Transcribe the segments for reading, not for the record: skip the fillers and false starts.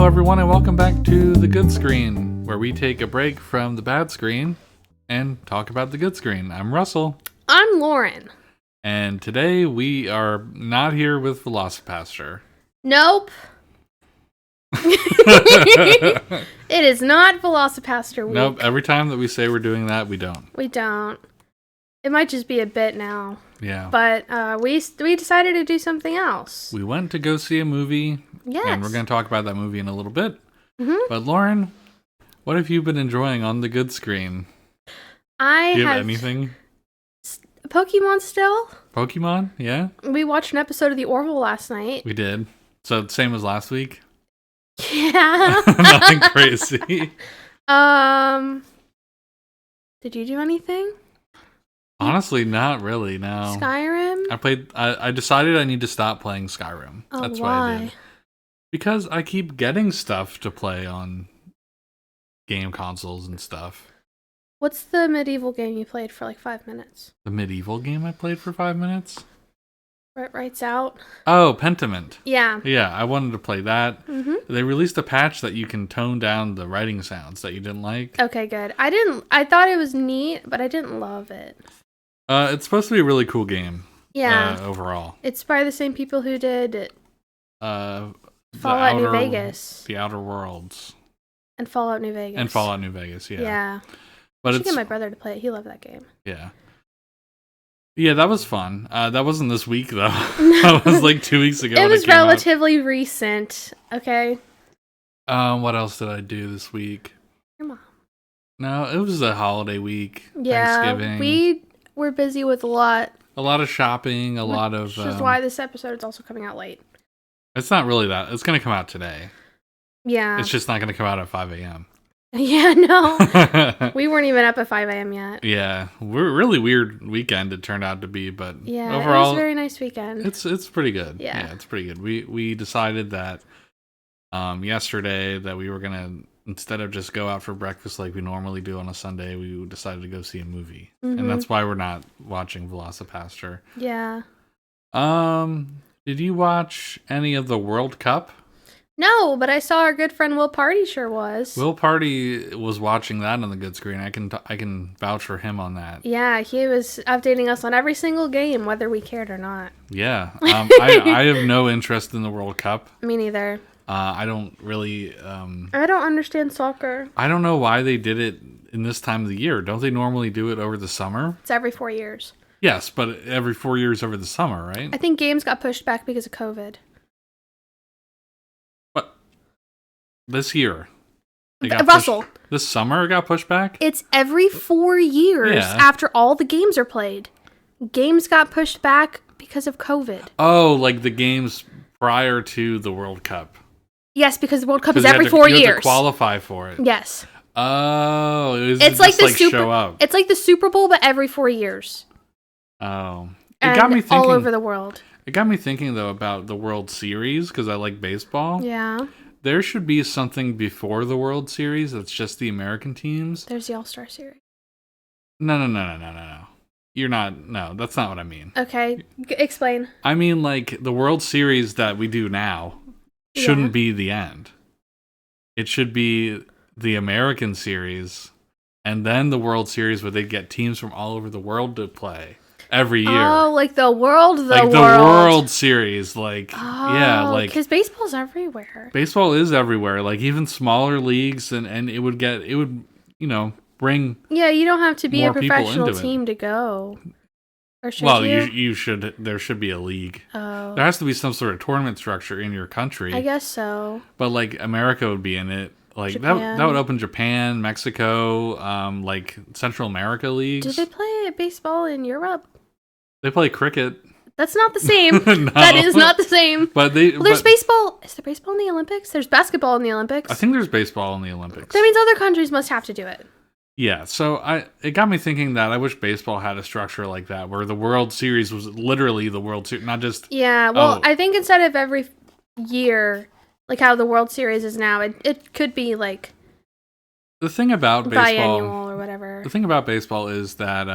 everyone, and welcome back to The Good Screen, where we take a break from the bad screen and talk about the good screen. I'm Russell. I'm Lauren. And today we are not here with Velocipaster. Nope. It is not Velocipaster week. Nope, every time that we say we're doing that, we don't. We don't. It might just be a bit now. Yeah. But we decided to do something else. We went to go see a movie. Yes. And we're going to talk about that movie in a little bit. Mm-hmm. But Lauren, what have you been enjoying on the good screen? Do you have anything? Pokemon still. Pokemon? Yeah? We watched an episode of The Orville last night. We did. So same as last week? Yeah. Nothing crazy. Did you do anything? Honestly, not really, no. Skyrim? I decided I need to stop playing Skyrim. Oh, That's why? why I did. Because I keep getting stuff to play on game consoles and stuff. What's the medieval game you played for like 5 minutes? The medieval game I played for 5 minutes? Writes out. Oh, Pentiment. Yeah. Yeah, I wanted to play that. Mm-hmm. They released a patch that you can tone down the writing sounds that you didn't like. Okay, good. I thought it was neat, but I didn't love it. It's supposed to be a really cool game. Yeah. Overall. It's by the same people who did Fallout New Vegas. The Outer Worlds. And Fallout New Vegas. Yeah. Yeah. But I should get my brother to play it. He loved that game. Yeah. Yeah, that was fun. That wasn't this week, though. That was like 2 weeks ago. It was relatively recent. Okay. What else did I do this week? Your mom. No, it was a holiday week. Yeah, Thanksgiving. we were busy with a lot. A lot of shopping, a lot of... Which is why this episode is also coming out late. It's not really that. It's going to come out today. Yeah. It's just not going to come out at 5 a.m. Yeah, no. We weren't even up at 5 a.m. yet. Yeah. We're really weird weekend it turned out to be, but yeah, overall... it was a very nice weekend. It's pretty good. Yeah. It's pretty good. We decided that yesterday that we were going to, instead of just go out for breakfast like we normally do on a Sunday, we decided to go see a movie. Mm-hmm. And that's why we're not watching Velocipaster. Yeah. Did you watch any of the World Cup? No, but I saw our good friend Will Party sure was. Will Party was watching that on the good screen. I can vouch for him on that. Yeah, he was updating us on every single game, whether we cared or not. Yeah. I have no interest in the World Cup. Me neither. I don't really... I don't understand soccer. I don't know why they did it in this time of the year. Don't they normally do it over the summer? It's every 4 years. Yes, but every 4 years over the summer, right? I think games got pushed back because of COVID. What? This year? Russell. This summer it got pushed back? It's every 4 years after all the games are played. Games got pushed back because of COVID. Oh, like the games prior to the World Cup. Yes, because the World Cup is every 4 years. You have to qualify for it. Yes. Oh, it's like the show up. It's like the Super Bowl, but every 4 years. Oh, got me thinking all over the world. It got me thinking though about the World Series because I like baseball. Yeah. There should be something before the World Series that's just the American teams. There's the All-Star Series. No. You're not. No, that's not what I mean. Okay, explain. I mean, like the World Series that we do now shouldn't be the end. It should be the American Series, and then the World Series where they get teams from all over the world to play every year. Oh, like the World Series, like because baseball's everywhere. Baseball is everywhere, like even smaller leagues, and it would bring. Yeah, you don't have to be a professional into team to go. Or should you should. There should be a league. Oh, there has to be some sort of tournament structure in your country. I guess so. But like America would be in it. Like that would open Japan, Mexico, like Central America leagues. Do they play baseball in Europe? They play cricket. That's not the same. No. That is not the same. But there's baseball. Is there baseball in the Olympics? There's basketball in the Olympics. I think there's baseball in the Olympics. That means other countries must have to do it. Yeah, so it got me thinking that I wish baseball had a structure like that, where the World Series was literally the World Series, not just... Yeah, well, I think instead of every year, like how the World Series is now, it could be like... The thing about baseball... Biannual or whatever. The thing about baseball is that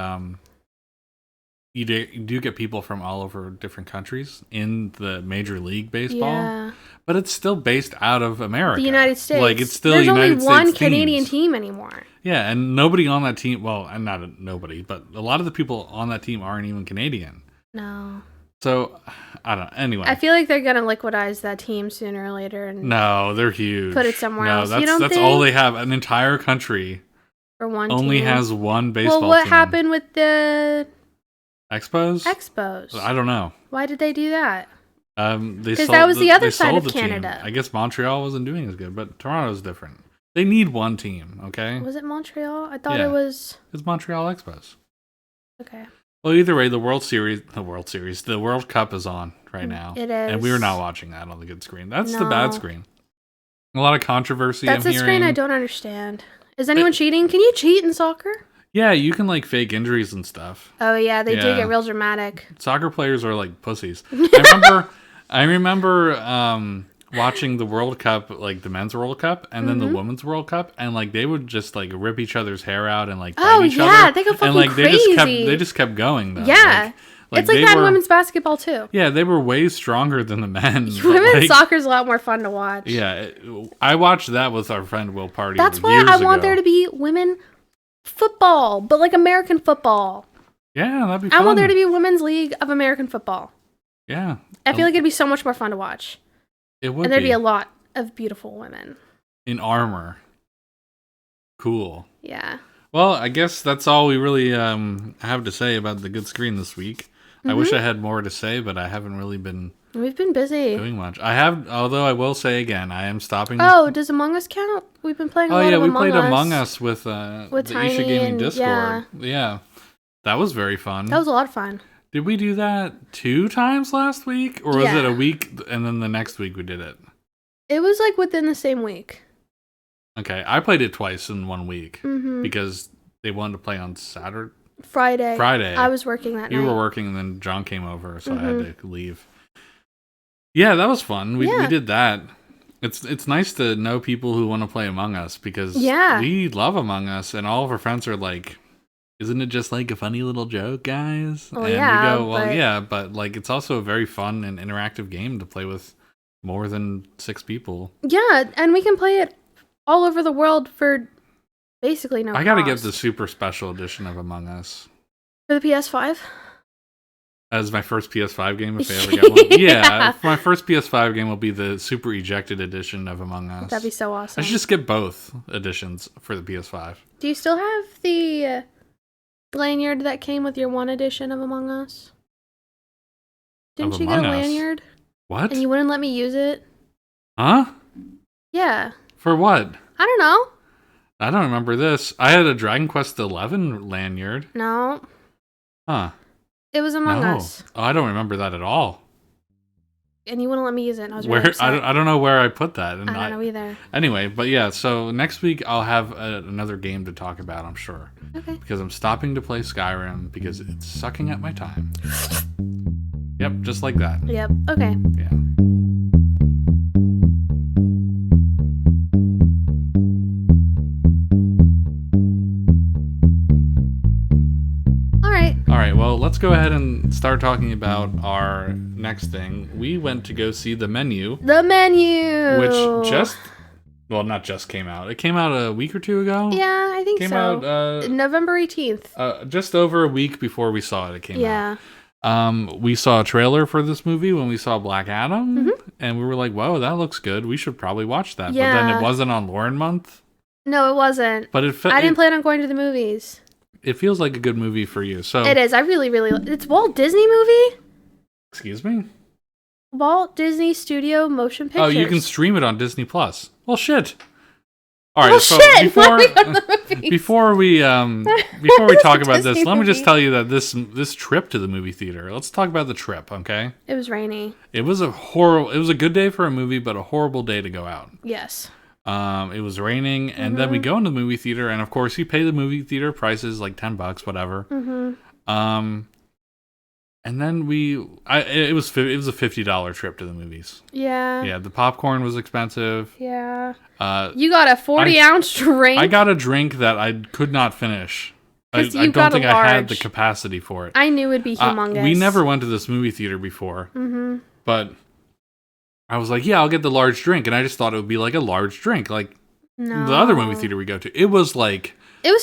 you do get people from all over different countries in the Major League Baseball, but it's still based out of America, the United States. Like it's still there's United only one States Canadian teams. team anymore. Yeah, and nobody on that team. Well, not nobody, but a lot of the people on that team aren't even Canadian. No. So I don't. Anyway, I feel like they're gonna liquidize that team sooner or later. And no, they're huge. Put it somewhere else. That's all they have. An entire country for one only team. Has one baseball. Well, what team. happened with the Expos? I don't know. Why did they do that? Because that was the other side of Canada. Team. I guess Montreal wasn't doing as good, but Toronto's different. They need one team, okay? Was it Montreal? I thought it was... It's Montreal Expos. Okay. Well, either way, the World Cup is on right now. It is. And we are not watching that on the good screen. That's the bad screen. A lot of controversy. That's the screen I don't understand. Is anyone cheating? Can you cheat in soccer? Yeah, you can like fake injuries and stuff. Oh yeah, they do get real dramatic. Soccer players are like pussies. I remember watching the World Cup, like the men's World Cup, and then the women's World Cup, and like they would just like rip each other's hair out and like bite each other. They go fucking and like crazy. they just kept going though. Yeah. It's like that in women's basketball too. Yeah, they were way stronger than the men. Women's soccer's a lot more fun to watch. Yeah, I watched that with our friend Will Party. That's why I want there to be women football, but like American football. Yeah, that'd be fun. I want there to be a women's league of American football. Yeah. I feel like it'd be so much more fun to watch. It would and there'd be a lot of beautiful women. In armor. Cool. Yeah. Well, I guess that's all we really have to say about the good screen this week. I wish I had more to say, but I haven't really been... We've been busy. Doing much. Although I will say again, I am stopping... Oh, does Among Us count? We've been playing a lot of Among Us. Oh, yeah, we played Among Us with the Isha Gaming Discord. Yeah. That was very fun. That was a lot of fun. Did we do that 2 times last week? Or was it a week and then the next week we did it? It was like within the same week. Okay, I played it twice in 1 week because they wanted to play on Friday. I was working that night. You were working and then John came over, so I had to leave. Yeah, that was fun. We did that. It's nice to know people who want to play Among Us because we love Among Us and all of our friends are like, isn't it just like a funny little joke, guys? Well, and we go, well, but like it's also a very fun and interactive game to play with more than 6 people. Yeah, and we can play it all over the world for basically no cost. I gotta get the super special edition of Among Us. For the PS5? As my first PS5 game, if I ever get one. Yeah, my first PS5 game will be the super ejected edition of Among Us. That'd be so awesome. I should just get both editions for the PS5. Do you still have the lanyard that came with your 1 edition of Among Us? Didn't you get a lanyard? What? And you wouldn't let me use it? Huh? Yeah. For what? I don't know. I don't remember this. I had a Dragon Quest XI lanyard. No. Huh. It was Among Us. Oh, I don't remember that at all. And you wouldn't let me use it. And I was really upset. I don't know where I put that. And I don't know either. Anyway, but yeah, so next week I'll have another game to talk about, I'm sure. Okay. Because I'm stopping to play Skyrim because it's sucking at my time. Yep, just like that. Yep, okay. Yeah. All right, well, let's go ahead and start talking about our next thing. We went to go see The Menu. The Menu! Which not just came out. It came out a week or 2 ago? Yeah, I think came so. Out November 18th. Just over a week before we saw it, it came out. We saw a trailer for this movie when we saw Black Adam, and we were like, whoa, that looks good. We should probably watch that. Yeah. But then it wasn't on Lauren Month. No, it wasn't. But I didn't plan on going to the movies. It feels like a good movie for you. So it is. I really, really... It's Walt Disney movie? Excuse me? Walt Disney Studio Motion Pictures. Oh, you can stream it on Disney Plus. Well, shit. All right, so shit. before we talk about this, let me just tell you that this trip to the movie theater. Let's talk about the trip, okay? It was rainy. It was a good day for a movie, but a horrible day to go out. Yes. It was raining, and then we go into the movie theater, and of course you pay the movie theater prices like $10, whatever. And then it was a $50 trip to the movies. Yeah. Yeah, the popcorn was expensive. Yeah. You got a 40-ounce drink. I got a drink that I could not finish. I don't think I had the capacity for it. I knew it'd be humongous. We never went to this movie theater before, but I was like, yeah, I'll get the large drink, and I just thought it would be like a large drink, like the other movie theater we go to. It was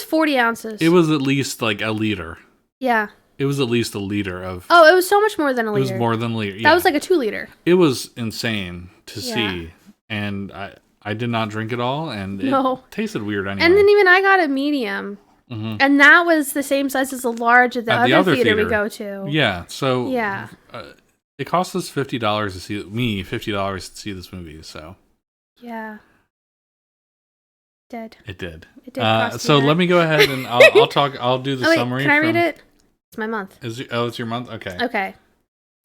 40 ounces. It was at least like a liter. Yeah. It was at least a liter of... Oh, it was so much more than a liter. It was more than a liter, yeah. That was like a 2 liter. It was insane to see, and I did not drink it all, and it tasted weird anyway. And then even I got a medium, and that was the same size as the large at the other theater we go to. Yeah, so... Yeah. It cost us $50 to see... Me, $50 to see this movie, so... Yeah. It did. It did cost so me let me go ahead and I'll talk. I'll do the summary. Can I read it? It's my month. It's your month? Okay. Okay.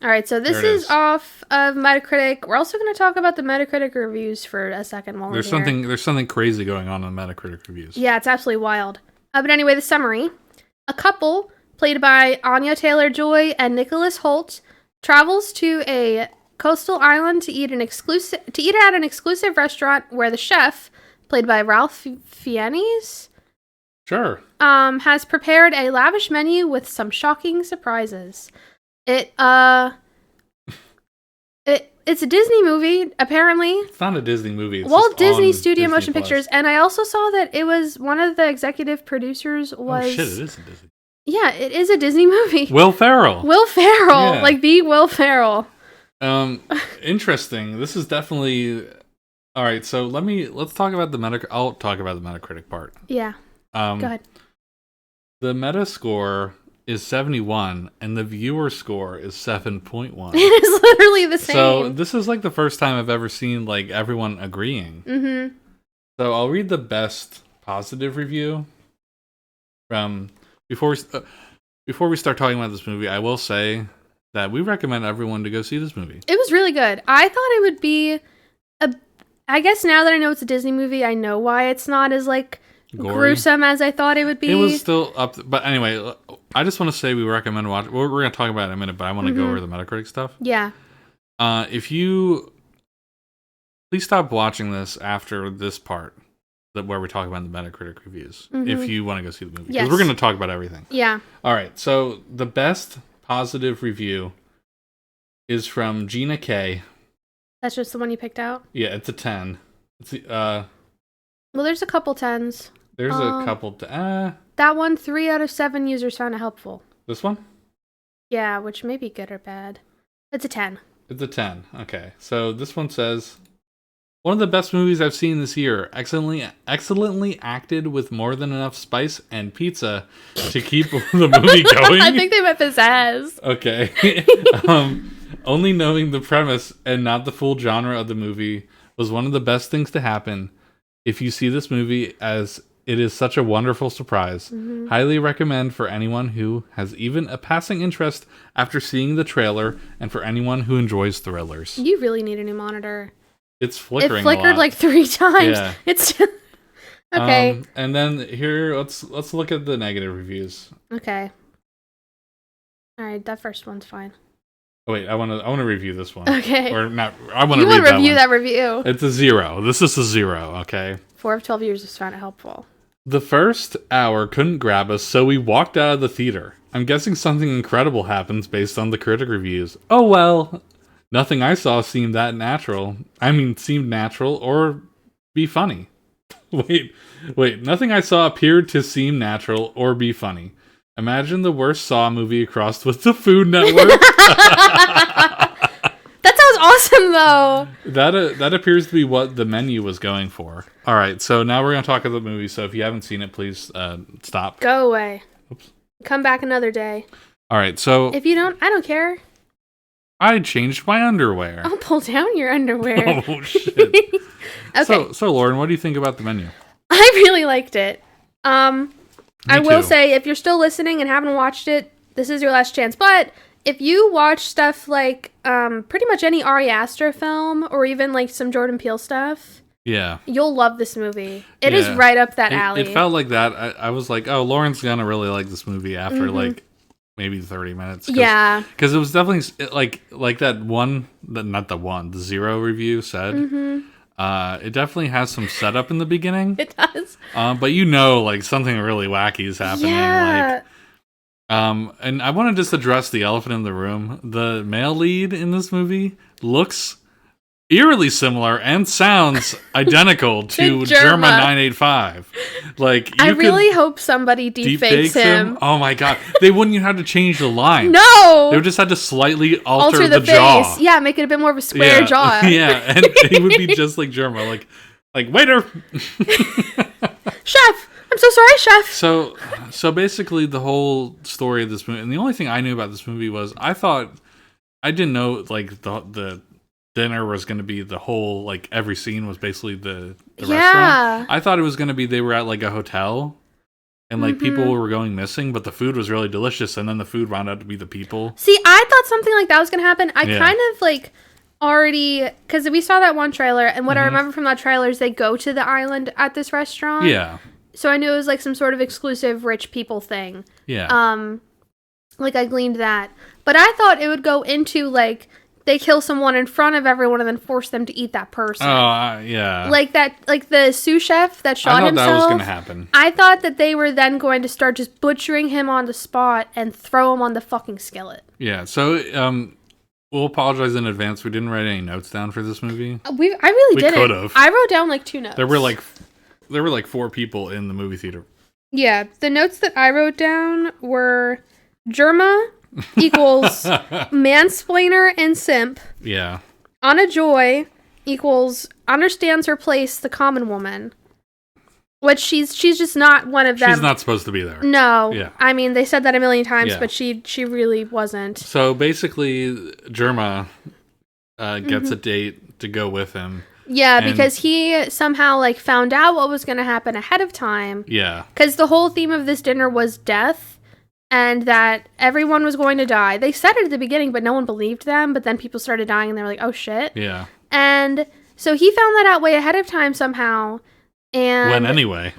All right, so this is off of Metacritic. We're also going to talk about the Metacritic reviews for a second while there's something crazy going on in Metacritic reviews. Yeah, it's absolutely wild. But anyway, the summary. A couple, played by Anya Taylor-Joy and Nicholas Hoult, travels to a coastal island to eat at an exclusive restaurant where the chef, played by Ralph Fiennes, sure, has prepared a lavish menu with some shocking surprises. It's a Disney movie, apparently. It's not a Disney movie. It's Walt Disney Studio Disney Motion Pictures, and I also saw that it was one of the executive producers was... Oh shit, it is a Disney. Yeah, it is a Disney movie. Will Ferrell, yeah. Like the Will Ferrell. Interesting. This is definitely... All right, so let's talk about the Metacritic. I'll talk about the Metacritic part. Yeah. Go ahead. The Meta score is 71, and the viewer score is 7.1. It is literally the same. So this is like the first time I've ever seen like everyone agreeing. Mm-hmm. So I'll read the best positive review from before we start talking about this movie. I will say that we recommend everyone to go see this movie. It was really good. I thought it would be I guess now that I know it's a Disney movie, I know why it's not as like gory, gruesome as I thought it would be. It was still up, but anyway, I just want to say we recommend watch. We're going to talk about it in a minute, but I want to go over the Metacritic stuff. Yeah. If you please stop watching this after this part, where we talk about the Metacritic reviews. If you want to go see the movie, because we're going to talk about everything. Yeah. All right. So the best positive review is from Gina K. That's just the one you picked out? Yeah, it's a 10. It's well, there's a couple 10s. There's a couple. That one, 3 out of 7 users found it helpful. This one? Yeah, which may be good or bad. It's a 10. It's a 10. Okay. So this one says, one of the best movies I've seen this year. Excellently acted with more than enough spice and pizza to keep the movie going. I think they meant pizzazz. Okay. Only knowing the premise and not the full genre of the movie was one of the best things to happen. If you see this movie, as it is such a wonderful surprise. Highly recommend for anyone who has even a passing interest after seeing the trailer, and for anyone who enjoys thrillers. You really need a new monitor. It's flickering. It flickered like 3 times. Yeah. It's okay. And then here, let's look at the negative reviews. Okay. All right, that first one's fine. Oh, wait, I want to review this one. Okay. Or not. I want to read that one. You want to review that review. It's a 0. This is a 0. Okay. 4 of 12 users found it helpful. The first hour couldn't grab us, so we walked out of the theater. I'm guessing something incredible happens based on the critic reviews. Oh well. Nothing I saw seemed natural or be funny. Wait. Nothing I saw appeared to seem natural or be funny. Imagine the worst Saw movie crossed with the Food Network. That sounds awesome, though. That appears to be what the menu was going for. All right, so now we're going to talk about the movie. So if you haven't seen it, please stop. Go away. Oops. Come back another day. All right, so... If you don't, I don't care. I changed my underwear. I'll pull down your underwear. Oh, shit. Okay. So, Lauren, what do you think about the menu? I really liked it. I will too. say, if you're still listening and haven't watched it, this is your last chance. But if you watch stuff like pretty much any Ari Aster film, or even like some Jordan Peele stuff, you'll love this movie. It is right up that alley. It felt like that. I was like, oh, Lauren's gonna really like this movie after like maybe 30 minutes. Because it was definitely like that one, the 0 review said. It definitely has some setup in the beginning. It does. But you know, like, something really wacky is happening. Yeah. And I want to just address the elephant in the room. The male lead in this movie looks eerily similar and sounds identical to Germa 985. Like, I really hope somebody deepfakes him. Oh my god. They wouldn't even have to change the line. No! They would just have to slightly alter the jaw. Yeah, make it a bit more of a square jaw. Yeah, and he would be just like Germa. Like, waiter! Chef! I'm so sorry, chef! So basically the whole story of this movie, and the only thing I knew about this movie was I didn't know, like, the dinner was going to be the whole, like, every scene was basically the restaurant. I thought it was going to be they were at, like, a hotel and, like, people were going missing, but the food was really delicious, and then the food wound out to be the people. See, I thought something like that was going to happen. I kind of, like, already, because we saw that one trailer, and what I remember from that trailer is they go to the island at this restaurant. Yeah. So I knew it was, like, some sort of exclusive rich people thing. Yeah. Like, I gleaned that. But I thought it would go into, like, they kill someone in front of everyone and then force them to eat that person. Oh, yeah. Like the sous chef that shot himself. I thought that was going to happen. I thought that they were then going to start just butchering him on the spot and throw him on the fucking skillet. Yeah, so we'll apologize in advance. We didn't write any notes down for this movie. I really didn't. We could have. I wrote down like 2 notes. There were like 4 people in the movie theater. Yeah, the notes that I wrote down were Germa equals mansplainer and simp. Yeah. Anna Joy equals understands her place, the common woman. Which she's just not one of them. She's not supposed to be there. No. Yeah. I mean, they said that a million times, but she really wasn't. So basically, Germa gets a date to go with him. Yeah, because he somehow, like, found out what was going to happen ahead of time. Yeah. Because the whole theme of this dinner was death. And that everyone was going to die. They said it at the beginning, but no one believed them. But then people started dying, and they were like, oh, shit. Yeah. And so he found that out way ahead of time somehow. And went anyway.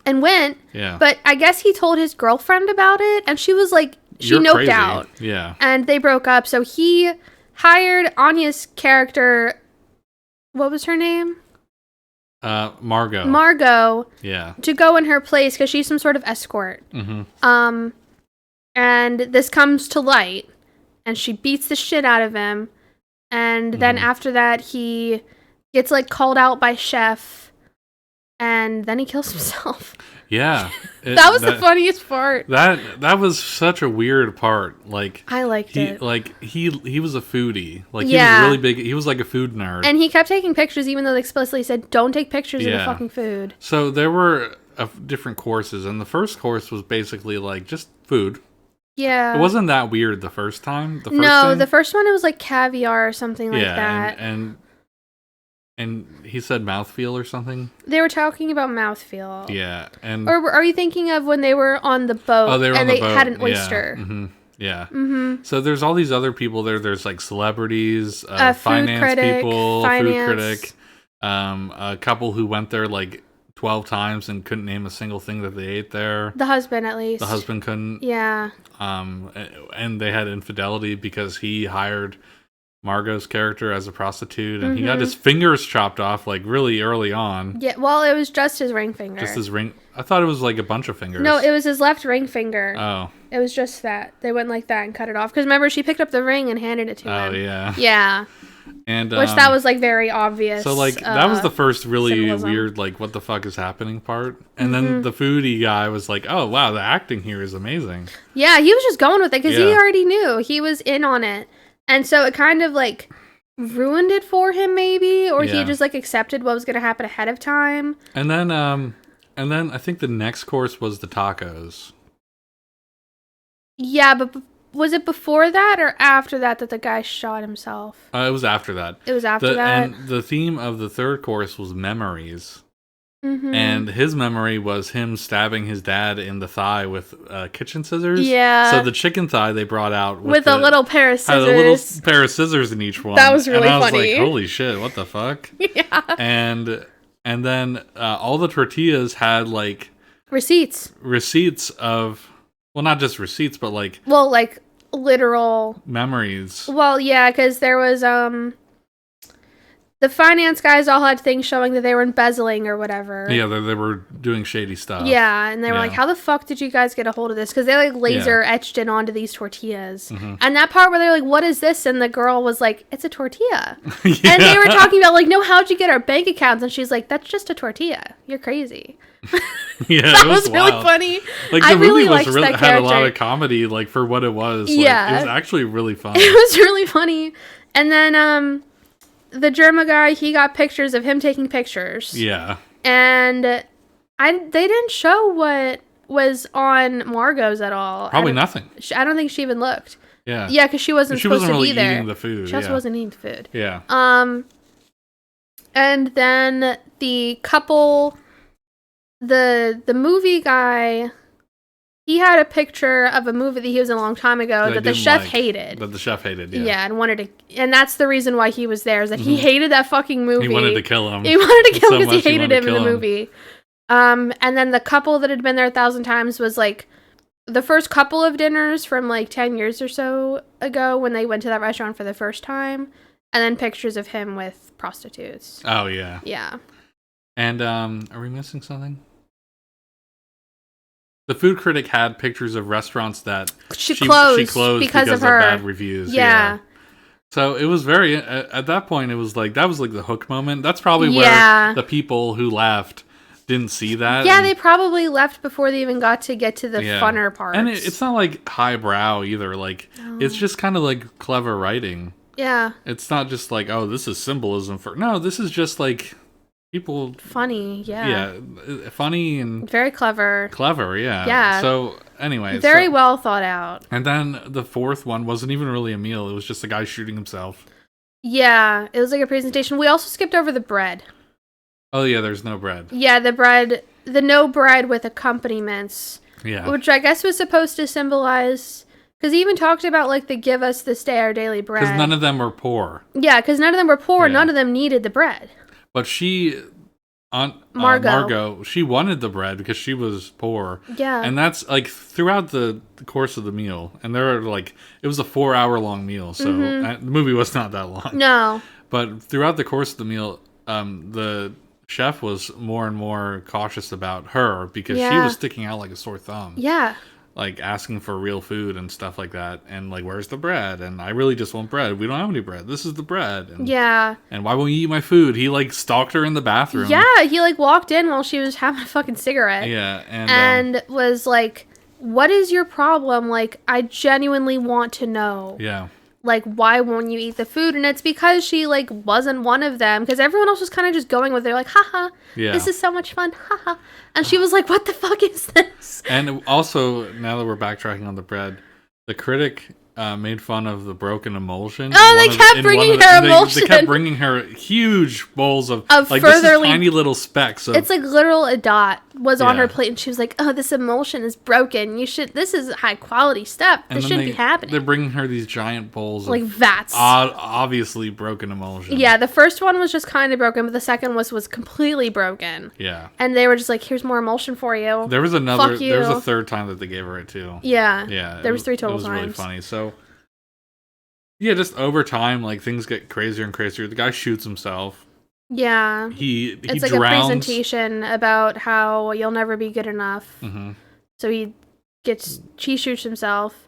And went. Yeah. But I guess he told his girlfriend about it, and she was like, she noped out. Yeah. And they broke up. So he hired Anya's character. What was her name? Margot. Margot. Yeah. To go in her place, because she's some sort of escort. Mm-hmm. And this comes to light, and she beats the shit out of him. And then after that, he gets, like, called out by Chef, and then he kills himself. Yeah. That was the funniest part. That was such a weird part. Like, I liked it. Like, he was a foodie. Like, he was really big. He was like a food nerd. And he kept taking pictures, even though they explicitly said, don't take pictures of the fucking food. So there were different courses, and the first course was basically, like, just food. Yeah. It wasn't that weird the first time. The first one, it was like caviar or something like that. And he said mouthfeel or something. They were talking about mouthfeel. Yeah. Or are you thinking of when they were on the boat and they had an oyster? Yeah. Mm-hmm. Yeah. Mm-hmm. So there's all these other people there. There's, like, celebrities, finance people, food critic, a couple who went there, like, 12 times and couldn't name a single thing that they ate there. The husband, at least. The husband couldn't. Yeah. And they had infidelity because he hired Margot's character as a prostitute, and he got his fingers chopped off, like, really early on. Yeah, well, it was just his ring finger. Just his ring. I thought it was, like, a bunch of fingers. No, it was his left ring finger. Oh. It was just that. They went like that and cut it off. Because remember, she picked up the ring and handed it to him. Oh, yeah. Yeah. And which that was, like, very obvious. So, like, that was the first really weird, like, what the fuck is happening part. And then the foodie guy was like, oh, wow, the acting here is amazing. Yeah, he was just going with it because he already knew. He was in on it. And so it kind of, like, ruined it for him, maybe. Or he just, like, accepted what was going to happen ahead of time. And then I think the next course was the tacos. Yeah, but was it before that or after that the guy shot himself? It was after that. It was after that? And the theme of the third course was memories. Mm-hmm. And his memory was him stabbing his dad in the thigh with kitchen scissors. Yeah. So the chicken thigh they brought out with a little pair of scissors. Had a little pair of scissors in each one. That was really funny. And I was like, holy shit, what the fuck? Yeah. And then all the tortillas had, like, receipts of, well, not just receipts, but, like, well, like, literal memories. Well, yeah, because there was The finance guys all had things showing that they were embezzling or whatever. Yeah, they were doing shady stuff. Yeah, and they were like, how the fuck did you guys get a hold of this? Because they like laser etched it onto these tortillas. Mm-hmm. And that part where they're like, what is this? And the girl was like, it's a tortilla. Yeah. And they were talking about like, no, how'd you get our bank accounts? And she's like, that's just a tortilla. You're crazy. Yeah, that was really funny. Like the movie had a lot of comedy, like for what it was. Like, yeah, it was actually really funny. It was really funny. And then the Germa guy, he got pictures of him taking pictures. Yeah, and they didn't show what was on Margot's at all. Probably nothing. I don't think she even looked. Yeah, yeah, because she wasn't supposed to really be there. Eating the food. She also wasn't eating the food. Yeah. And then the couple. The movie guy, he had a picture of a movie that he was in a long time ago that the chef hated. That the chef hated, yeah. Yeah, and wanted to, and that's the reason why he was there, is that he hated that fucking movie. He wanted to kill him. He wanted to kill him because he hated him in the movie. And then the couple that had been there 1,000 times was like the first couple of dinners from like 10 years or so ago when they went to that restaurant for the first time, and then pictures of him with prostitutes. Oh, yeah. Yeah. And are we missing something? The food critic had pictures of restaurants that she closed because of bad reviews. Yeah. So it was very, at that point, it was like, that was like the hook moment. That's probably where the people who left didn't see that. Yeah, they probably left before they even got to the funner parts. And it's not like highbrow either. Like, it's just kind of like clever writing. Yeah. It's not just like, oh, this is symbolism for, no, this is just like, people funny, yeah, funny and very clever, yeah. So anyway, very well thought out. And then the fourth one wasn't even really a meal; it was just a guy shooting himself. Yeah, it was like a presentation. We also skipped over the bread. Oh yeah, there's no bread. Yeah, the no bread with accompaniments. Yeah, which I guess was supposed to symbolize. Because he even talked about, like, the give us this day our daily bread. Because none of them were poor. Yeah, because none of them were poor. Yeah. None of them needed the bread. But Margot, she wanted the bread because she was poor. Yeah. And that's, like, throughout the course of the meal. And there were, like, it was a 4-hour-long meal. So the movie was not that long. No. But throughout the course of the meal, the chef was more and more cautious about her because she was sticking out like a sore thumb. Yeah. Like asking for real food and stuff like that, and like, where's the bread? And I really just want bread. We don't have any bread. This is the bread. And, and why won't you eat my food? He like stalked her in the bathroom. Yeah, he like walked in while she was having a fucking cigarette. Yeah, and was like, "What is your problem? Like, I genuinely want to know." Yeah. Like, why won't you eat the food? And it's because she, like, wasn't one of them. Because everyone else was kind of just going with it. Like, haha, this is so much fun, haha. And she was like, what the fuck is this? And also, now that we're backtracking on the bread, the critic made fun of the broken emulsion. Oh, they kept bringing her emulsion. They kept bringing her huge bowls of like, this is tiny little specks. It's like literal a dot was on her plate, and she was like, "Oh, this emulsion is broken. This is high quality stuff. This shouldn't be happening." They're bringing her these giant bowls, like vats, obviously broken emulsion. Yeah, the first one was just kind of broken, but the second was completely broken. Yeah, and they were just like, "Here's more emulsion for you." There was another. There was a third time that they gave her it too. Yeah, yeah. There was 3 total times. It was really funny. So. Yeah, just over time, like, things get crazier and crazier. The guy shoots himself. Yeah. It's like drowns. A presentation about how you'll never be good enough. Mm-hmm. So he shoots himself.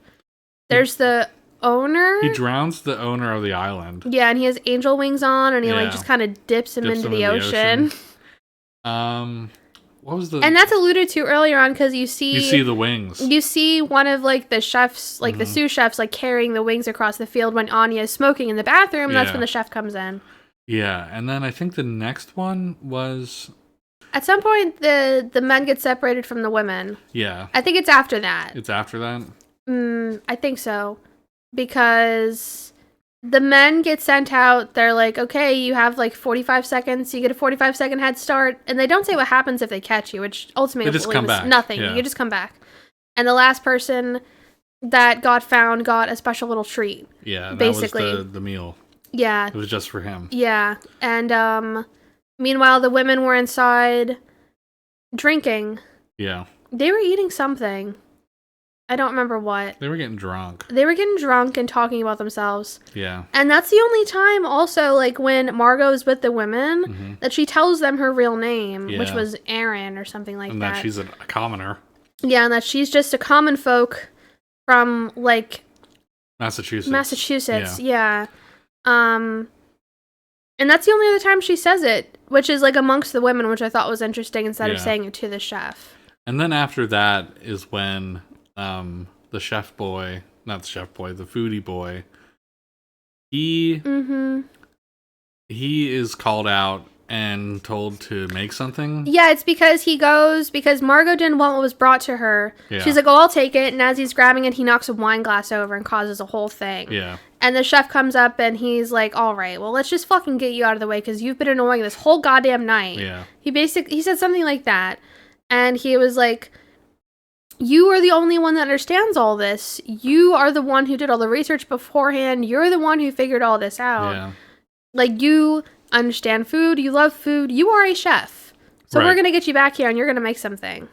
There's the owner. He drowns the owner of the island. Yeah, and he has angel wings on, and he like just kind of dips him into the ocean. What was the? And that's alluded to earlier on because you see the wings. You see one of like the chefs, like the sous chefs, like carrying the wings across the field when Anya is smoking in the bathroom. And that's when the chef comes in. Yeah, and then I think the next one was. At some point, the men get separated from the women. Yeah. I think it's after that. It's after that? I think so. Because the men get sent out. They're like, okay, you have like 45 seconds. You get a 45-second head start. And they don't say what happens if they catch you, which ultimately was nothing. Yeah. You just come back. And the last person that got found got a special little treat. Yeah, basically. That was the meal. Yeah. It was just for him. Yeah. And meanwhile, the women were inside drinking. Yeah. They were eating something. I don't remember what. They were getting drunk. They were getting drunk and talking about themselves. Yeah. And that's the only time also, like, when Margot's with the women, that she tells them her real name, which was Erin or something like that. And that she's a commoner. Yeah, and that she's just a common folk from, like... Massachusetts. Yeah. And that's the only other time she says it, which is, like, amongst the women, which I thought was interesting, instead of saying it to the chef. And then after that is when... the chef boy, not the chef boy, the foodie boy, he is called out and told to make something. Yeah, it's because because Margot didn't want what was brought to her. Yeah. She's like, oh, I'll take it. And as he's grabbing it, he knocks a wine glass over and causes a whole thing. Yeah. And the chef comes up and he's like, all right, well, let's just fucking get you out of the way because you've been annoying this whole goddamn night. Yeah. He said something like that. And he was like, you are the only one that understands all this. You are the one who did all the research beforehand. You're the one who figured all this out. Yeah. Like, you understand food. You love food. You are a chef. So we're going to get you back here and you're going to make something.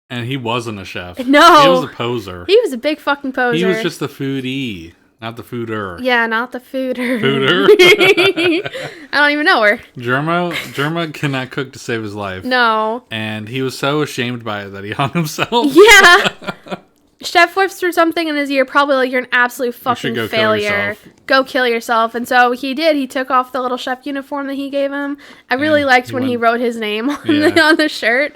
And he wasn't a chef. No. He was a poser. He was a big fucking poser. He was just the foodie, not the fooder. Yeah, not the fooder. Fooder? I don't even know her. Germa cannot cook to save his life. No. And he was so ashamed by it that he hung himself. Yeah. Chef whips through something in his ear, probably like, you're an absolute fucking failure. Go kill yourself. And so he did. He took off the little chef uniform that he gave him. I really liked when he wrote his name on the shirt.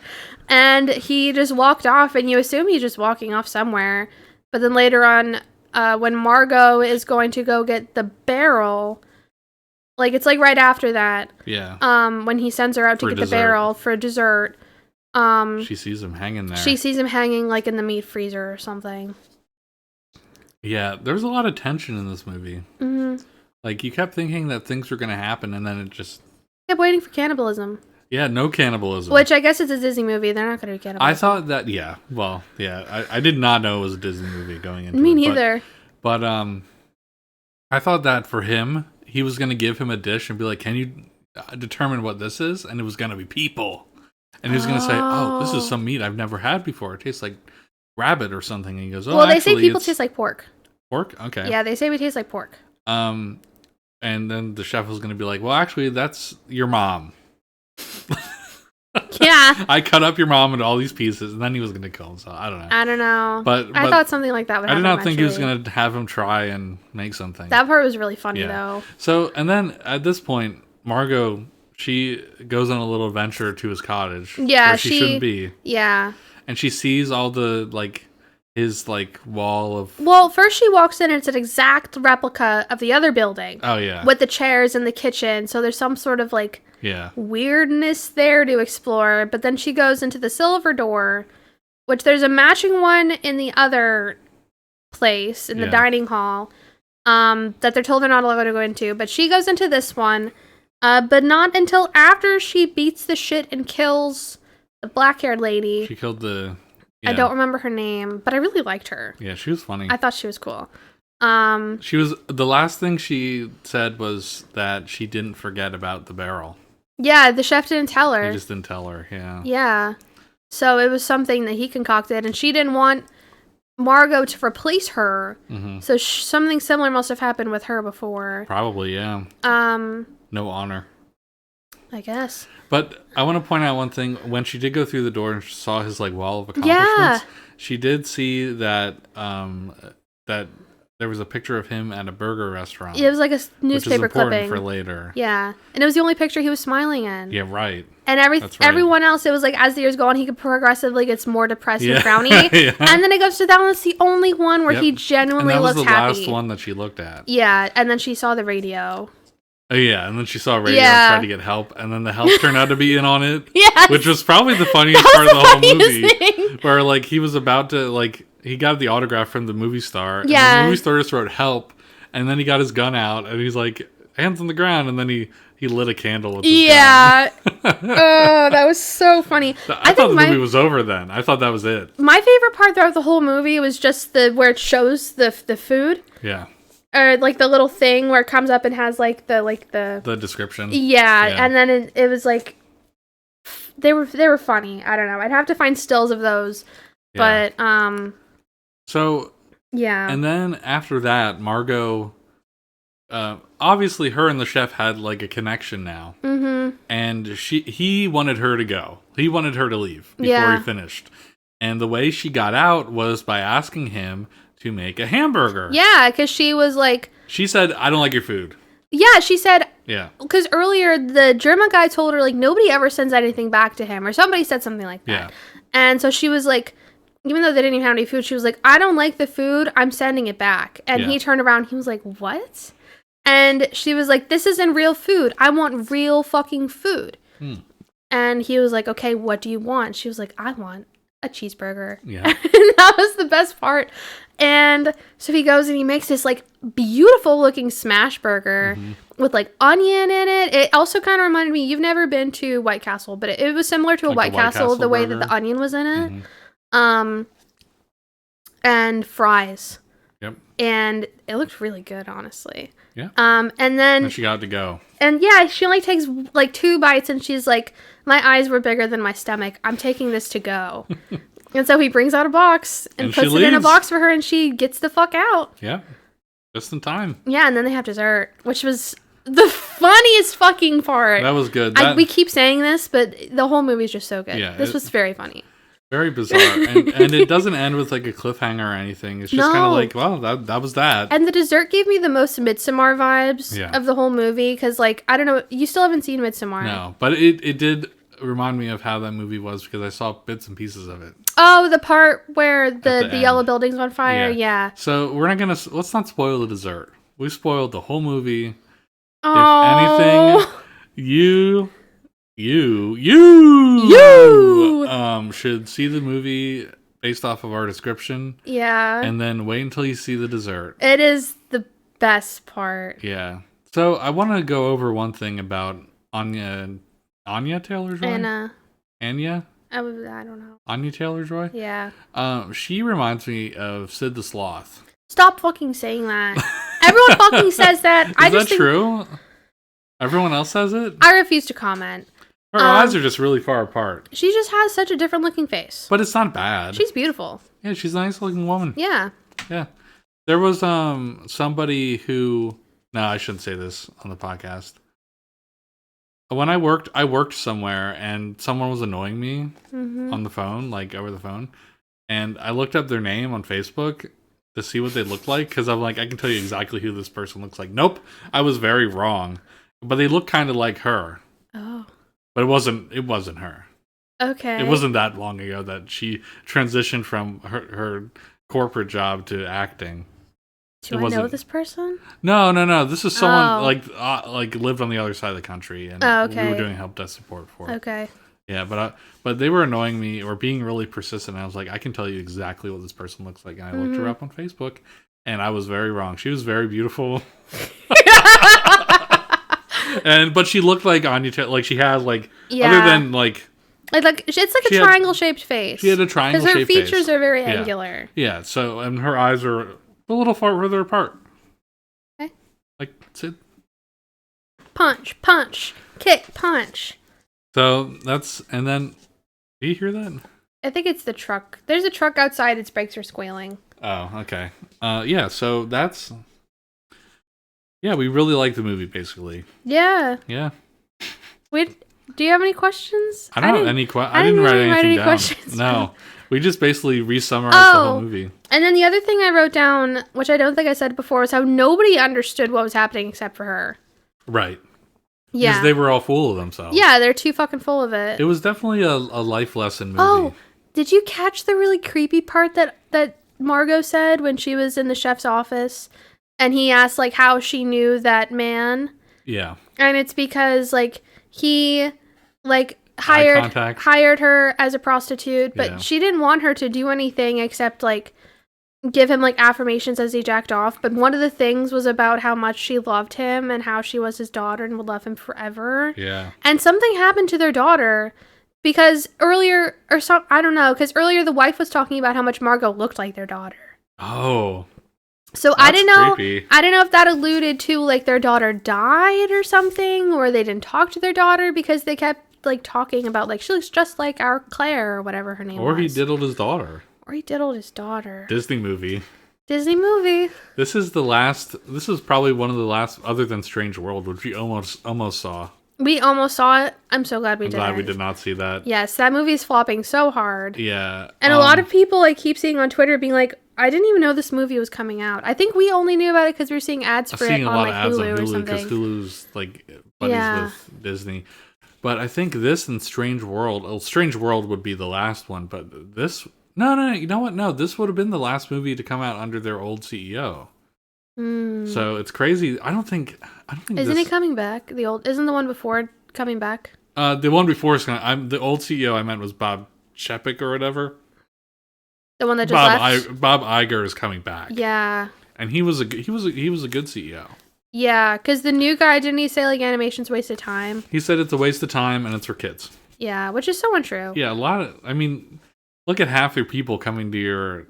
And he just walked off, and you assume he's just walking off somewhere. But then later on, when Margot is going to go get the barrel, like, it's like right after that. Yeah. When he sends her out to get the barrel for dessert. She sees him hanging there. She sees him hanging, like, in the meat freezer or something. Yeah, there was a lot of tension in this movie. Mm-hmm. Like, you kept thinking that things were going to happen, and then it just... kept waiting for cannibalism. Yeah, no cannibalism. Which I guess it's a Disney movie. They're not going to do cannibalism. I thought that, yeah. Well, yeah. I did not know it was a Disney movie going into it. Me neither. But I thought that for him, he was going to give him a dish and be like, can you determine what this is? And it was going to be people. And he was going to say, oh, this is some meat I've never had before. It tastes like rabbit or something. And he goes, oh, well, they say people taste like pork. Pork? Okay. Yeah, they say we taste like pork. And then the chef was going to be like, well, actually, that's your mom. Yeah. I cut up your mom into all these pieces, and then he was going to kill himself. I don't know. But I thought something like that would happen. I did not think he was going to have him try and make something. That part was really funny, though. So, and then at this point, Margot, she goes on a little adventure to his cottage. Yeah, where she shouldn't be. Yeah. And she sees all the, like, his, like, wall of... Well, first she walks in and it's an exact replica of the other building. Oh, yeah. With the chairs in the kitchen. So there's some sort of, like, weirdness there to explore. But then she goes into the silver door, which there's a matching one in the other place, in the dining hall, that they're told they're not allowed to go into. But she goes into this one, but not until after she beats the shit and kills the black-haired lady. She killed the... Yeah. I don't remember her name, but I really liked her. Yeah, she was funny. I thought she was cool. She was... The last thing she said was that she didn't forget about the barrel. Yeah, the chef didn't tell her. He just didn't tell her, yeah. Yeah. So it was something that he concocted, and she didn't want Margot to replace her. Mm-hmm. So something similar must have happened with her before. Probably, yeah. No honor. I guess. But I want to point out one thing. When she did go through the door and saw his, like, wall of accomplishments, she did see that that there was a picture of him at a burger restaurant. It was like a newspaper which is important clipping for later. Yeah, and it was the only picture he was smiling in. Yeah, right. And everyone else, it was like as the years go on, he could progressively gets more depressed and frowny. Yeah. And then it goes to that one. It's the only one where he genuinely looks happy. And that was the last one that she looked at. Yeah, and then she saw the radio. Oh, yeah, and then she saw a radio and tried to get help, and then the help turned out to be in on it. Yes! Which was probably the funniest part of the whole movie. Thing. Where, like, he was about to, like, he got the autograph from the movie star, and the movie star just wrote help, and then he got his gun out, and he's like, hands on the ground, and then he lit a candle with his gun. Oh, that was so funny. I thought the movie was over then. I thought that was it. My favorite part throughout the whole movie was just where it shows the food. Yeah. Or, like, the little thing where it comes up and has, like, the description. Yeah, and then it was, like, they were funny. I don't know. I'd have to find stills of those. Yeah. But, So, Yeah. and then after that, Margot, obviously her and the chef had like a connection now. Mm-hmm. And he wanted her to go. He wanted her to leave before he finished. And the way she got out was by asking him to make a hamburger. Yeah, because she was like... She said, I don't like your food. Yeah, she said... Yeah. Because earlier, the German guy told her, like, nobody ever sends anything back to him. Or somebody said something like that. Yeah. And so she was like... Even though they didn't even have any food, she was like, I don't like the food. I'm sending it back. And he turned around. He was like, what? And she was like, this isn't real food. I want real fucking food. And he was like, okay, what do you want? She was like, I want a cheeseburger. Yeah. And that was the best part. And so he goes and he makes this like beautiful looking smash burger with like onion in it. It also kind of reminded me, you've never been to White Castle, but it was similar to a White Castle, the way that the onion was in it. And fries. Yep. And it looked really good, honestly. Yeah. And then she got to go. And yeah, she only takes like 2 bites and she's like, my eyes were bigger than my stomach. I'm taking this to go. And so he brings out a box and puts it in a box for her and she gets the fuck out. Yeah. Just in time. Yeah, and then they have dessert, which was the funniest fucking part. That was good. We keep saying this, but the whole movie is just so good. Yeah, this was very funny. Very bizarre. and it doesn't end with like a cliffhanger or anything. It's just kind of like, well, that was that. And the dessert gave me the most Midsommar vibes of the whole movie. Because, like, I don't know, you still haven't seen Midsommar. No, but it did remind me of how that movie was because I saw bits and pieces of it. Oh, the part where the yellow building's on fire? Yeah. So we're not going to, let's not spoil the dessert. We spoiled the whole movie. Oh. If anything, you should see the movie based off of our description. Yeah. And then wait until you see the dessert. It is the best part. Yeah. So I want to go over one thing about Anya Taylor-Joy? Anya? I don't know. Anya Taylor-Joy? Yeah. She reminds me of Sid the Sloth. Stop fucking saying that. Everyone fucking says that. Is that true? Everyone else says it? I refuse to comment. Her eyes are just really far apart. She just has such a different looking face. But it's not bad. She's beautiful. Yeah, she's a nice looking woman. Yeah. Yeah. There was somebody who... No, I shouldn't say this on the podcast. When I worked somewhere and someone was annoying me on the phone, like over the phone. And I looked up their name on Facebook to see what they looked like. Because I'm like, I can tell you exactly who this person looks like. Nope. I was very wrong. But they look kind of like her. Oh. But it wasn't her. Okay. It wasn't that long ago that she transitioned from her corporate job to acting. Do I know this person? No. This is someone like lived on the other side of the country, and we were doing help desk support for. Okay. Yeah, but they were annoying me or being really persistent. And I was like, I can tell you exactly what this person looks like, and I looked her up on Facebook, and I was very wrong. She was very beautiful. But she looked like Anya, like she had other than like it's like a triangle shaped face. She had a triangle shaped face. Because her features are very angular. Yeah. So and her eyes are a little further apart. Okay. Like Sid. Punch, kick, punch. So and then do you hear that? I think it's the truck. There's a truck outside. Its brakes are squealing. Oh, okay. Yeah. So that's. Yeah, we really like the movie, basically. Yeah. Yeah. Wait, do you have any questions? I don't have any questions. I didn't write anything down. Questions. No. We just basically re-summarized the whole movie. And then the other thing I wrote down, which I don't think I said before, was how nobody understood what was happening except for her. Right. Yeah. Because they were all full of themselves. Yeah, they're too fucking full of it. It was definitely a life lesson movie. Oh, did you catch the really creepy part that Margot said when she was in the chef's office? And he asked, like, how she knew that man. Yeah. And it's because, like, he, like, hired her as a prostitute, but she didn't want her to do anything except, like, give him, like, affirmations as he jacked off. But one of the things was about how much she loved him and how she was his daughter and would love him forever. Yeah. And something happened to their daughter because earlier, I don't know, because earlier the wife was talking about how much Margot looked like their daughter. Oh. So I didn't know. Creepy. I don't know if that alluded to like their daughter died or something, or they didn't talk to their daughter because they kept like talking about like she looks just like our Claire or whatever her name was. Or he diddled his daughter. Or he diddled his daughter. Disney movie. Disney movie. This is the last. This is probably one of the last, other than Strange World, which we almost saw. We almost saw it. I'm so glad we didn't. Glad we did not see that. Yes, that movie's flopping so hard. Yeah. And a lot of people like keep seeing on Twitter being like, I didn't even know this movie was coming out. I think we only knew about it because we were seeing ads for it on like Hulu or something. Because Hulu's like buddies with Disney. But I think this and Strange World. Strange World would be the last one, but this. No. You know what? No, this would have been the last movie to come out under their old CEO. So it's crazy. I don't think. Isn't it coming back? Isn't the one before coming back? The one before is the old CEO I meant was Bob Chapek or whatever. The one that just left. Bob Iger is coming back. Yeah. And he was a good CEO. Yeah, because the new guy, didn't he say like animation's a waste of time? He said it's a waste of time and it's for kids. Yeah, which is so untrue. Yeah, look at half your people coming to your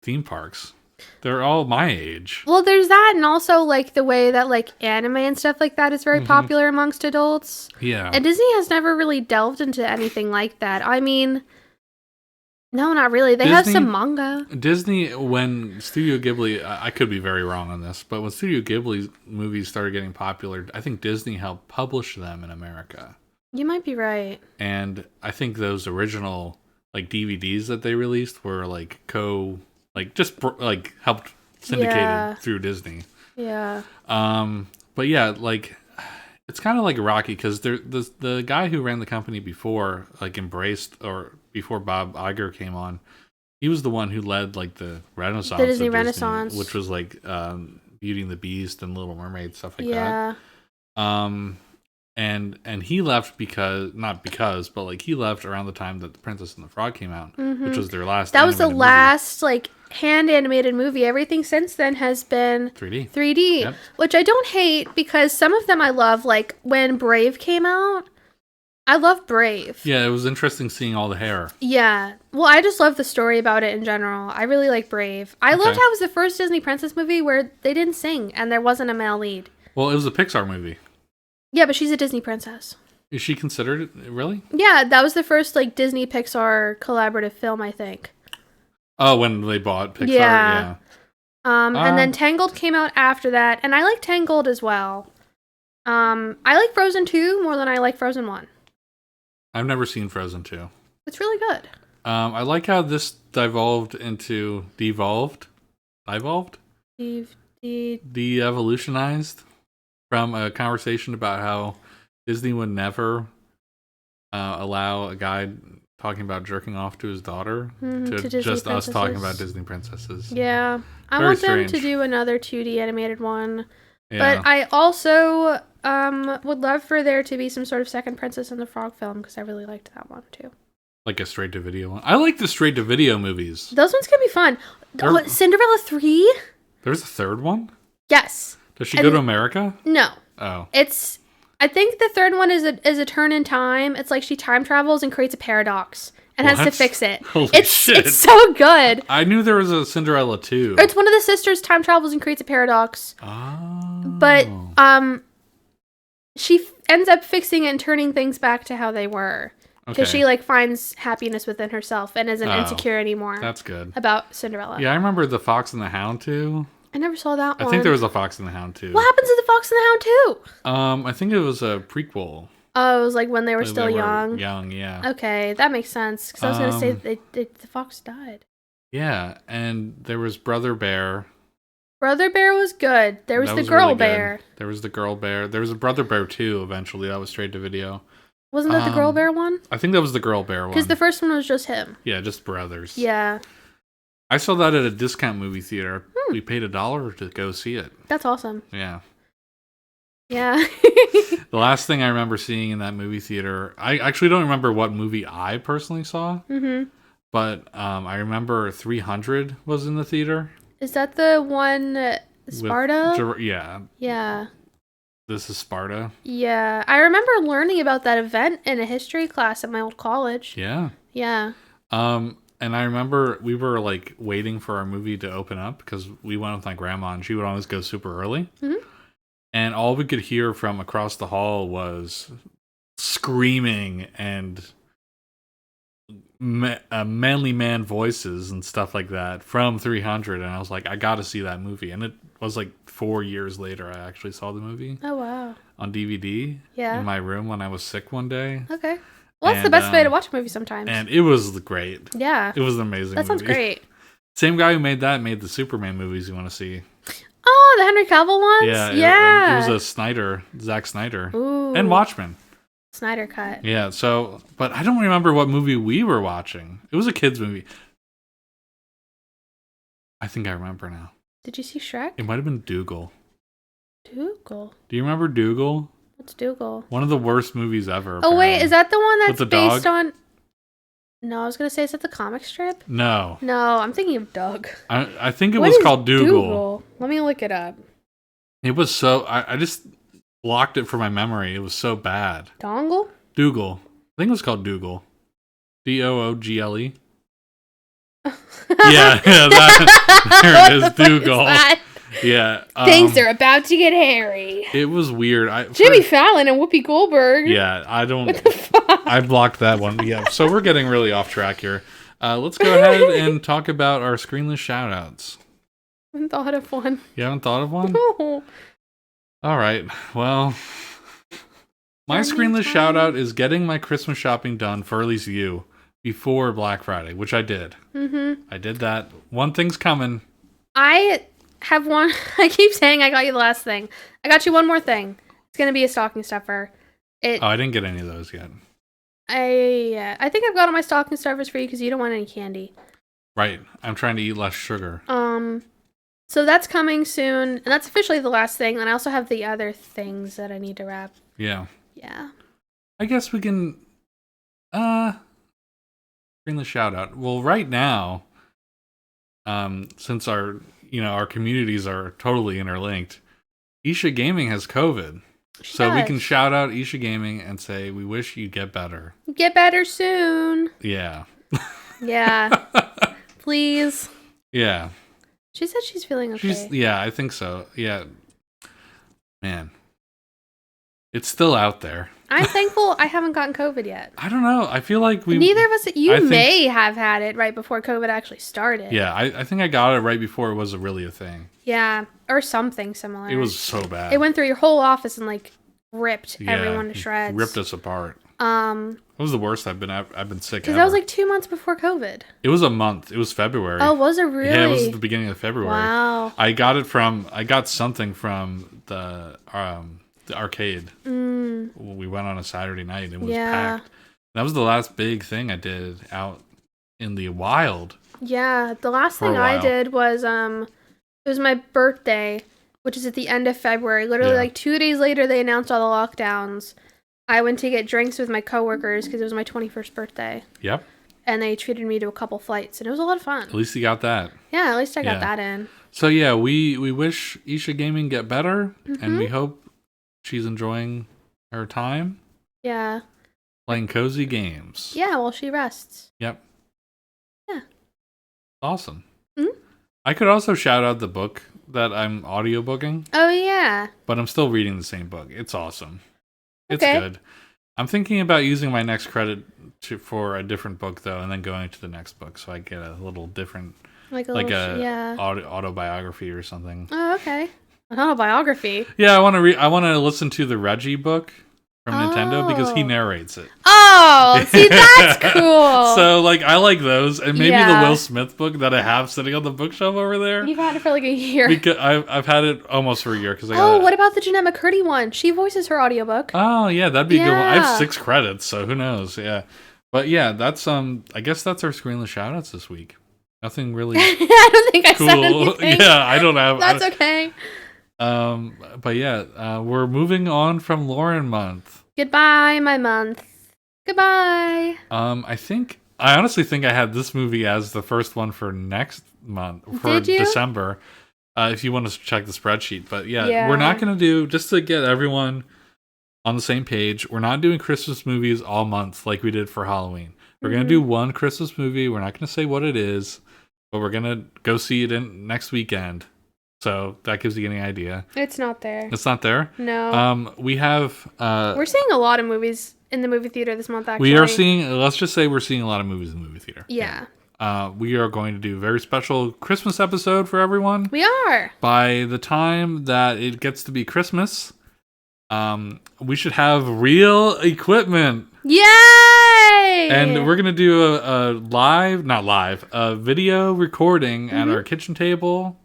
theme parks. They're all my age. Well, there's that, and also like the way that like anime and stuff like that is very popular amongst adults. Yeah. And Disney has never really delved into anything like that. I mean, no, not really. They have some manga. Disney, when Studio Ghibli, I could be very wrong on this, but when Studio Ghibli movies started getting popular, I think Disney helped publish them in America. You might be right. And I think those original like DVDs that they released were like helped syndicated through Disney. Yeah. But yeah, like it's kind of like Rocky because the guy who ran the company before like embraced, or before Bob Iger came on, he was the one who led like the Renaissance, the Disney Renaissance, which was like Beauty and the Beast and Little Mermaid, stuff like that. And he left but he left around the time that The Princess and the Frog came out, which was their last. That was the last like hand animated movie. Everything since then has been 3D, yep. Which I don't hate because some of them I love. Like when Brave came out, I love Brave. Yeah, it was interesting seeing all the hair. Yeah, well, I just love the story about it in general. I really like Brave. I loved how it was the first Disney princess movie where they didn't sing and there wasn't a male lead. Well, it was a Pixar movie. Yeah, but she's a Disney princess. Is she considered it? Really? Yeah, that was the first like Disney Pixar collaborative film, I think. Oh, when they bought Pixar, yeah. And then Tangled came out after that, and I like Tangled as well. I like Frozen 2 more than I like Frozen 1. I've never seen Frozen 2. It's really good. I like how this devolved into de-evolutionized from a conversation about how Disney would never allow a guy talking about jerking off to his daughter to just us talking about Disney princesses. Yeah. I want them to do another 2D animated one. Yeah. But I also would love for there to be some sort of second Princess and the Frog film because I really liked that one too. Like a straight-to-video one? I like the straight-to-video movies. Those ones can be fun. Cinderella 3? There's a third one? Yes. Does she go to America? No. Oh. I think the third one is a turn in time. It's like she time travels and creates a paradox and has to fix it. Holy shit. It's so good. I knew there was a Cinderella 2. It's one of the sisters time travels and creates a paradox. Oh. But she ends up fixing it and turning things back to how they were. Because she like finds happiness within herself and isn't insecure anymore. That's good. About Cinderella. Yeah, I remember The Fox and the Hound too. I never saw that one. I think there was a Fox and the Hound too. What happens to The Fox and the Hound too? I think it was a prequel. Oh, it was like when they were still young. Young, yeah. Okay, that makes sense. Because I was going to say the fox died. Yeah, and there was Brother Bear. Brother Bear was good. There was the Girl Bear. There was the Girl Bear. There was a Brother Bear 2 eventually. That was straight to video. Wasn't that the Girl Bear one? I think that was the Girl Bear one. Because the first one was just him. Yeah, just brothers. Yeah. I saw that at a discount movie theater. We paid $1 to go see it. That's awesome. Yeah. Yeah. The last thing I remember seeing in that movie theater, I actually don't remember what movie I personally saw. Mm-hmm. But I remember 300 was in the theater. Is that the one Sparta? Yeah. Yeah. This is Sparta. Yeah. I remember learning about that event in a history class at my old college. Yeah. Yeah. And I remember we were like waiting for our movie to open up because we went with my grandma and she would always go super early. Mm-hmm. And all we could hear from across the hall was screaming and manly man voices and stuff like that from 300, and I was like, I got to see that movie. And it was like 4 years later I actually saw the movie. Oh wow. On DVD. Yeah. In my room when I was sick one day. Okay. Well, that's the best way to watch a movie sometimes. And it was great. Yeah. It was an amazing That sounds great. Same guy who made the Superman movies you want to see. Oh, the Henry Cavill ones? Yeah. It was Zack Snyder. Ooh. And Watchmen. Snyder cut. Yeah, but I don't remember what movie we were watching. It was a kid's movie. I think I remember now. Did you see Shrek? It might have been Dougal. Dougal? Do you remember Dougal? What's Dougal? One of the worst movies ever. Oh, wait, is that the one that's based dog? on... No, I was going to say, is that the comic strip? No. No, I'm thinking of Doug. I think it was called Dougal. Let me look it up. It was so... I just blocked it from my memory. It was so bad. Dongle? Dougal. I think it was called Dougal. Doogle. Yeah, there it is, Dougal. Yeah. Things are about to get hairy. It was weird. Jimmy Fallon and Whoopi Goldberg. Yeah, I don't... What the fuck? I blocked that one. Yeah, so we're getting really off track here. Let's go ahead and talk about our screenless shoutouts. I haven't thought of one. You haven't thought of one? No. All right. Well, my screenless shoutout is getting my Christmas shopping done for at least you before Black Friday, which I did. Mm-hmm. I did that. One thing's coming. I have one. I keep saying I got you the last thing. I got you one more thing. It's going to be a stocking stuffer. I didn't get any of those yet. I think I've got all my stocking stuffers for you because you don't want any candy. Right. I'm trying to eat less sugar. So that's coming soon, and that's officially the last thing. And I also have the other things that I need to wrap. Yeah. Yeah. I guess we can bring the shout out. Well, right now, since our communities are totally interlinked, Isha Gaming has COVID. So we can shout out Isha Gaming and say we wish you get better. Get better soon. Yeah. Yeah. Please. Yeah. She said she's feeling okay. Yeah, I think so. Yeah. Man. It's still out there. I'm thankful I haven't gotten COVID yet. I don't know. I feel like neither of us... You may have had it right before COVID actually started. Yeah, I think I got it right before it was really a thing. Yeah, or something similar. It was so bad. It went through your whole office and ripped everyone to shreds. Ripped us apart. It was the worst I've been sick because that was 2 months before COVID. It was a month. It was February. Oh, was it really? Yeah, it was the beginning of February. Wow. I got something from the arcade. We went on a Saturday night and it was packed. That was the last big thing I did out in the wild. Yeah, the last thing I did was it was my birthday, which is at the end of February. Literally 2 days later they announced all the lockdowns. I went to get drinks with my coworkers because it was my 21st birthday. Yep. And they treated me to a couple flights and it was a lot of fun. At least you got that. Yeah, at least I got that in. So yeah, we wish Isha Gaming get better and we hope she's enjoying her time. Yeah. Playing cozy games. Yeah, while she rests. Yep. Yeah. Awesome. Mm-hmm. I could also shout out the book that I'm audiobooking. Oh, yeah. But I'm still reading the same book. It's awesome. It's good. I'm thinking about using my next credit for a different book, though, and then going to the next book so I get a little different, autobiography or something. Oh, okay. An autobiography. Yeah, I want to listen to the Reggie book from Nintendo because he narrates it. Oh, see, that's cool. So, I like those, and maybe the Will Smith book that I have sitting on the bookshelf over there. You've had it for a year. Because I've had it almost for a year. What about the Jeanette McCurdy one? She voices her audiobook. Oh, yeah, that'd be a good one. I have 6 credits, so who knows? Yeah, but yeah, that's I guess that's our screenless shoutouts this week. Nothing really. I don't think I said anything. Yeah, I don't have. That's okay. But yeah, we're moving on from Lauren month. Goodbye, my month. Goodbye. I honestly think I had this movie as the first one for next month for December. If you want to check the spreadsheet, but yeah, we're not going to do, just to get everyone on the same page, we're not doing Christmas movies all month like we did for Halloween. We're going to do one Christmas movie. We're not going to say what it is, but we're going to go see it next weekend. So that gives you any idea. It's not there. It's not there? No. We have... we're seeing a lot of movies in the movie theater this month, actually. We are seeing, let's just say we're seeing a lot of movies in the movie theater. Yeah. We are going to do a very special Christmas episode for everyone. We are. By the time that it gets to be Christmas, we should have real equipment. Yay! And we're going to do a video recording at our kitchen table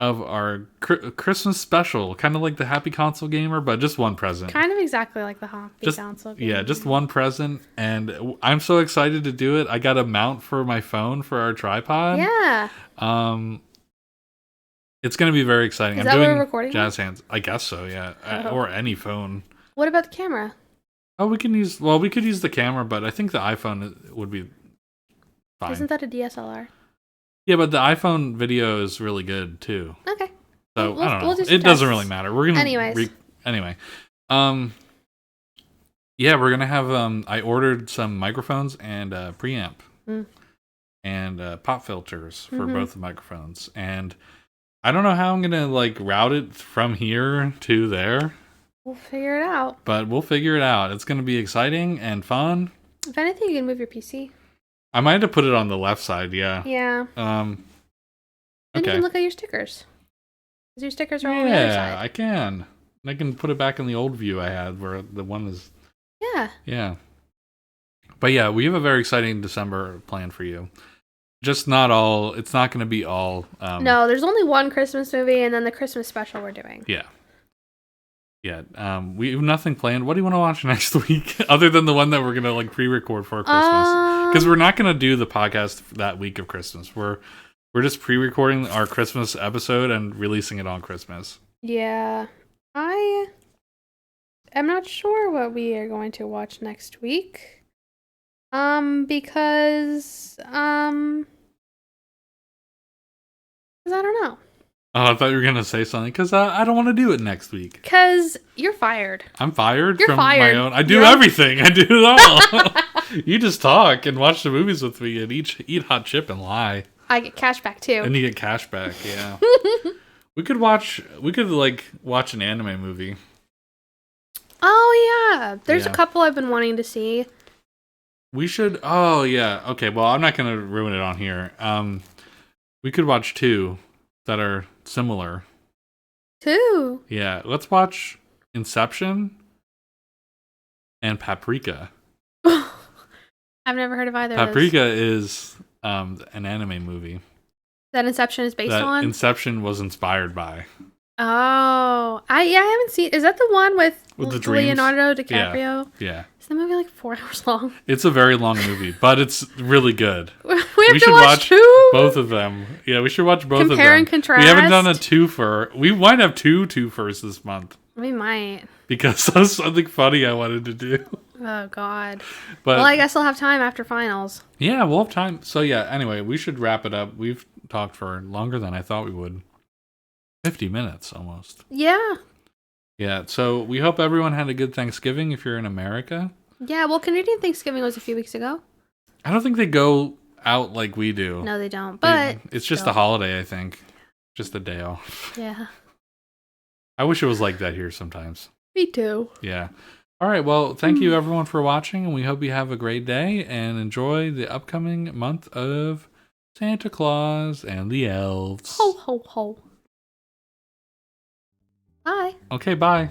of our Christmas special, kind of like the Happy Console Gamer, but just one present. Kind of exactly like the Happy Console Gamer. Yeah, just one present, and I'm so excited to do it. I got a mount for my phone for our tripod. Yeah. It's going to be very exciting. Is that what we're recording? Jazz hands. I guess so, yeah. Or any phone. What about the camera? Oh, we could use the camera, but I think the iPhone would be fine. Isn't that a DSLR? Yeah, but the iPhone video is really good too. Okay. So I don't know. Do it doesn't really matter. We're gonna anyway. Yeah, we're gonna have. I ordered some microphones and preamp and pop filters for both the microphones, and I don't know how I'm gonna route it from here to there. We'll figure it out. But we'll figure it out. It's gonna be exciting and fun. If anything, you can move your PC. I might have to put it on the left side, yeah. Yeah. Okay. And you can look at your stickers. Because your stickers are on the other side. Yeah, I can. I can put it back in the old view I had where the one is... Yeah. Yeah. But yeah, we have a very exciting December plan for you. Just not all... It's not going to be all... no, there's only one Christmas movie and then the Christmas special we're doing. Yeah. Yeah, we have nothing planned. What do you want to watch next week? Other than the one that we're going to pre-record for Christmas. Because we're not going to do the podcast that week of Christmas. We're just pre-recording our Christmas episode and releasing it on Christmas. Yeah. I am not sure what we are going to watch next week. Because I don't know. Oh, I thought you were going to say something, because I don't want to do it next week. Because you're fired. I'm fired from my own... I do everything. I do it all. You just talk and watch the movies with me and eat hot chip and lie. I get cash back, too. And you get cash back, yeah. We could watch an anime movie. Oh, yeah. There's a couple I've been wanting to see. We should... Oh, yeah. Okay, well, I'm not going to ruin it on here. We could watch two that are similar. Two? Yeah, let's watch Inception and Paprika. I've never heard of either of those. Paprika is an anime movie. That Inception is based on? Inception was inspired by. Oh. I haven't seen... Is that the one with the dreams? Leonardo DiCaprio? Yeah. Is the movie 4 hours long? It's a very long movie, but it's really good. We should watch two? Both of them. Yeah, we should watch both of them. Compare and contrast. We haven't done a twofer. We might have two twofers this month. We might. Because that's something funny I wanted to do. Oh, God. But, well, I guess I'll have time after finals. Yeah, we'll have time. So, yeah, anyway, we should wrap it up. We've talked for longer than I thought we would. 50 minutes, almost. Yeah. Yeah, so we hope everyone had a good Thanksgiving if you're in America. Yeah, well, Canadian Thanksgiving was a few weeks ago. I don't think they go out like we do. No, they don't, but... It's just a holiday, I think. Just a day off. Yeah. I wish it was like that here sometimes. Me too. Yeah. All right, well, thank you everyone for watching, and we hope you have a great day and enjoy the upcoming month of Santa Claus and the elves. Ho, ho, ho. Bye. Okay, bye.